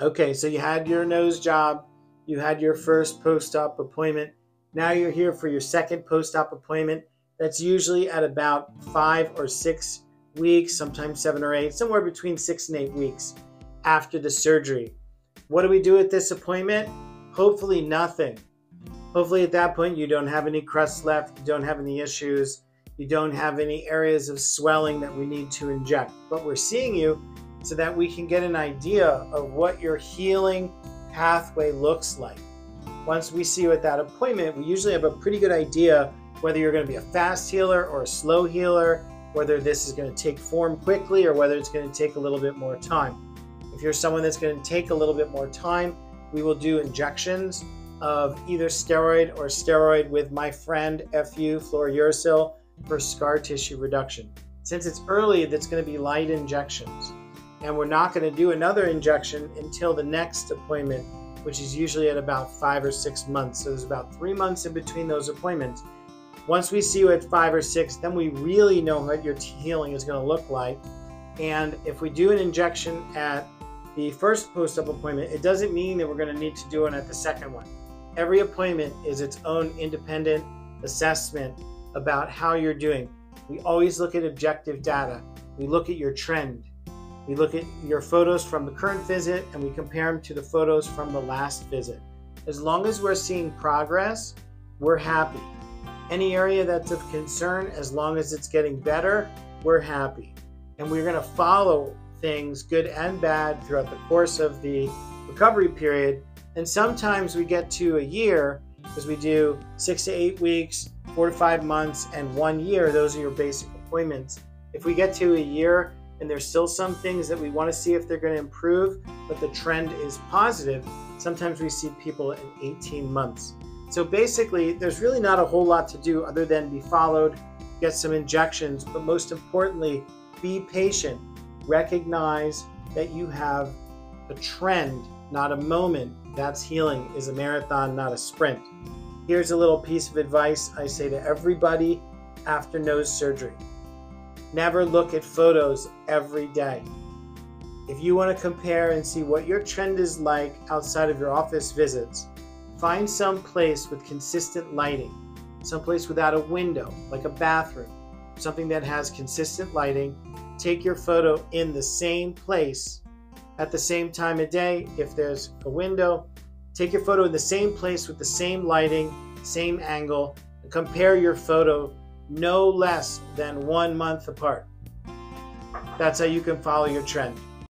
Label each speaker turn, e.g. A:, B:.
A: Okay, so you had your nose job, you had your first post-op appointment. Now you're here for your second post-op appointment. That's usually at about 5 or 6 weeks, sometimes 7 or 8, somewhere between 6 and 8 weeks after the surgery. What do we do at this appointment? Hopefully nothing. Hopefully at that point you don't have any crusts left, you don't have any issues, you don't have any areas of swelling that we need to inject. But we're seeing you so that we can get an idea of what your healing pathway looks like. Once we see you at that appointment, we usually have a pretty good idea whether you're going to be a fast healer or a slow healer, whether this is going to take form quickly or whether it's going to take a little bit more time. If you're someone that's going to take a little bit more time, we will do injections of either steroid or steroid with my friend FU, fluorouracil, for scar tissue reduction. Since it's early, that's going to be light injections. And we're not going to do another injection until the next appointment, which is usually at about 5 or 6 months. So there's about 3 months in between those appointments. Once we see you at 5 or 6, then we really know what your healing is going to look like. And if we do an injection at the first post-op appointment, it doesn't mean that we're going to need to do it at the second one. Every appointment is its own independent assessment about how you're doing. We always look at objective data. We look at your trend. We look at your photos from the current visit and we compare them to the photos from the last visit. As long as we're seeing progress, we're happy. Any area that's of concern, as long as it's getting better, we're happy. And we're going to follow things, good and bad, throughout the course of the recovery period. And sometimes we get to a year because we do 6 to 8 weeks, 4 to 5 months, and 1 year. Those are your basic appointments. If we get to a year and there's still some things that we want to see if they're going to improve, but the trend is positive, sometimes we see people in 18 months. So basically, there's really not a whole lot to do other than be followed, get some injections, but most importantly, be patient. Recognize that you have a trend, not a moment. That's healing, is a marathon, not a sprint. Here's a little piece of advice I say to everybody after nose surgery. Never look at photos every day. If you want to compare and see what your trend is like outside of your office visits, find some place with consistent lighting, someplace without a window, like a bathroom, something that has consistent lighting. Take your photo in the same place at the same time of day. If there's a window, take your photo in the same place with the same lighting, same angle, and compare your photo no less than 1 month apart. That's how you can follow your trend.